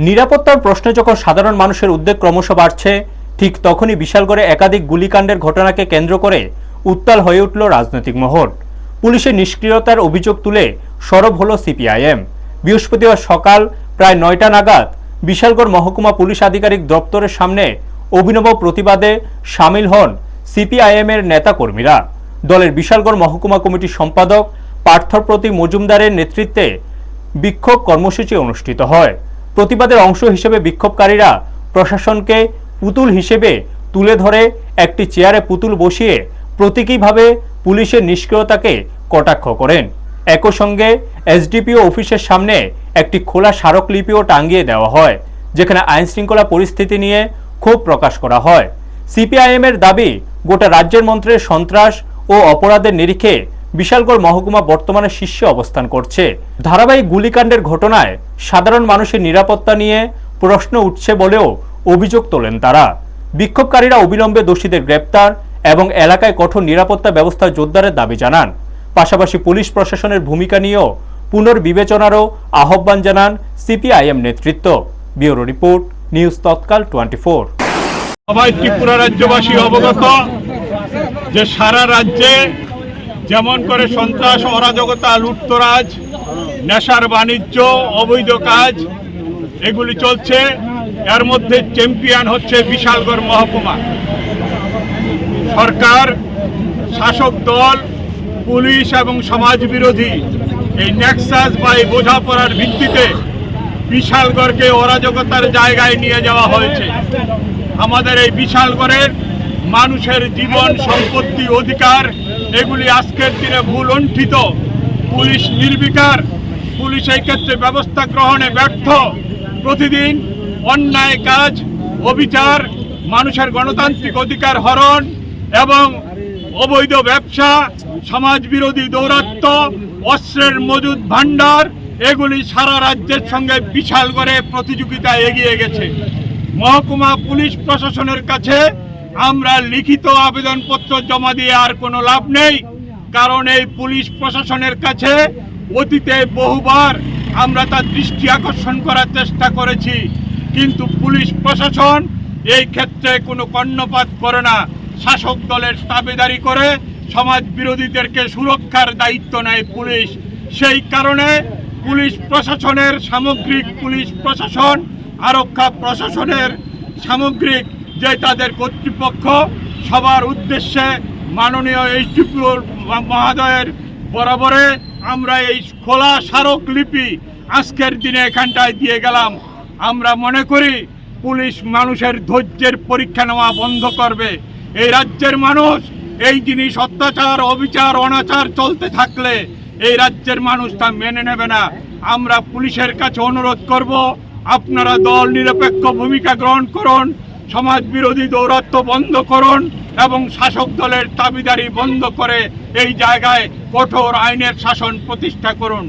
নিরাপত্তার প্রশ্নে যখন সাধারণ মানুষের উদ্বেগ ক্রমশ বাড়ছে, ঠিক তখনই বিশালগড়ে একাধিক গুলিকাণ্ডের ঘটনাকে কেন্দ্র করে উত্তাল হয়ে উঠল রাজনৈতিক মহল। পুলিশের নিষ্ক্রিয়তার অভিযোগ তুলে সরব হল সিপিআইএম। বৃহস্পতিবার সকাল প্রায় ৯টা নাগাদ বিশালগড় মহকুমা পুলিশ আধিকারিক দপ্তরের সামনে অভিনব প্রতিবাদে সামিল হন সিপিআইএম এর নেতাকর্মীরা। দলের বিশালগড় মহকুমা কমিটির সম্পাদক পার্থপ্রতিম মজুমদারের নেতৃত্বে বিক্ষোভ কর্মসূচি অনুষ্ঠিত হয়। প্রতিবাদের অংশ হিসেবে বিক্ষোভকারীরা প্রশাসনকে পুতুল হিসেবে তুলে ধরে একটি চেয়ারে পুতুল বসিয়ে প্রতীকীভাবে পুলিশের নিষ্ক্রিয়তাকে কটাক্ষ করেন। একই সঙ্গে এসডিপিও অফিসের সামনে একটি খোলা স্মারকলিপিও টাঙিয়ে দেওয়া হয়, যেখানে আইন শৃঙ্খলা পরিস্থিতি নিয়ে ক্ষোভ প্রকাশ করা হয়। সিপিআইএম এর দাবি, গোটা রাজ্যের মন্ত্রের সন্ত্রাস ও অপরাধের নিরিখে বিশালগড় মহকুমা বর্তমানে শীর্ষে অবস্থান করছে। ধারাবাহিক গুলিকাণ্ডের ঘটনায় সাধারণ মানুষের নিরাপত্তা নিয়ে প্রশ্ন উঠছে বলেও অভিযোগ তোলেন তারা। বিক্ষোভকারীরা অবিলম্বে দোষীদের গ্রেপ্তার এবং এলাকায় কঠোর নিরাপত্তা ব্যবস্থা জোরদারের দাবি জানান। পাশাপাশি পুলিশ প্রশাসনের ভূমিকা নিয়েও পুনর্বিবেচনারও আহ্বান জানান সিপিআইএম নেতৃত্ব। ব্যুরো রিপোর্ট, নিউজ তৎকাল 24। সবাই ত্রিপুরা রাজ্যবাসী অবগত যে সারা রাজ্যে যেমন করে সন্ত্রাস, অরাজকতা, লুটতরাজ, নেশার বাণিজ্য, অবৈধ কাজ এগুলি চলছে, এর মধ্যে চ্যাম্পিয়ন হচ্ছে বিশালগড় মহকুমা। সরকার, শাসক দল, পুলিশ এবং সমাজ বিরোধী এই নেক্সাস বা এই বোঝাপড়ার ভিত্তিতে বিশালগড়কে অরাজকতার জায়গায় নিয়ে যাওয়া হয়েছে। আমাদের এই বিশালগড়ের মানুষের জীবন, সম্পত্তি, অধিকার এগুলি আজকের দিনে ভুলণ্ঠিত। পুলিশ নির্বিকার, পুলিশ এই ক্ষেত্রে ব্যবস্থা গ্রহণে ব্যর্থ। প্রতিদিন অন্যায় কাজ, অবিচার, মানুষের গণতান্ত্রিক অধিকার হরণ এবং অবৈধ ব্যবসা, সমাজ বিরোধী দৌরাত্ম্য, অস্ত্রের মজুদ ভাণ্ডার এগুলি সারা রাজ্যের সঙ্গে বিশালগড়ে প্রতিযোগিতায় এগিয়ে গেছে। মহকুমা পুলিশ প্রশাসনের কাছে আমরা লিখিত আবেদনপত্র জমা দিয়ে আর কোনো লাভ নেই, কারণ এই পুলিশ প্রশাসনের কাছে অতীতে বহুবার আমরা তার দৃষ্টি আকর্ষণ করার চেষ্টা করেছি, কিন্তু পুলিশ প্রশাসন এই ক্ষেত্রে কোনো কর্ণপাত করে না। শাসক দলের দাবিদারি করে সমাজ বিরোধীদেরকে সুরক্ষার দায়িত্ব নেয় পুলিশ। সেই কারণে পুলিশ প্রশাসনের সামগ্রিক, পুলিশ প্রশাসন, আরক্ষা প্রশাসনের সামগ্রিক যে তাদের কর্তৃপক্ষ, সবার উদ্দেশ্যে মাননীয় এসডিপিও মহোদয়ের বরাবরে আমরা এই খোলা স্মারকলিপি আজকের দিনে এখানটায় দিয়ে গেলাম। আমরা মনে করি পুলিশ মানুষের ধৈর্যের পরীক্ষা নেওয়া বন্ধ করবে। এই রাজ্যের মানুষ এই জিনিস, অত্যাচার, অবিচার, অনাচার চলতে থাকলে এই রাজ্যের মানুষ তা মেনে নেবে না। আমরা পুলিশের কাছে অনুরোধ করব, আপনারা দল নিরপেক্ষ ভূমিকা গ্রহণ করুন, সমাজ বিরোধী দৌরাত্ম্য বন্ধ করুন এবং শাসক দলের দাবিদারি বন্ধ করে এই জায়গায় কঠোর আইনের শাসন প্রতিষ্ঠা করুন।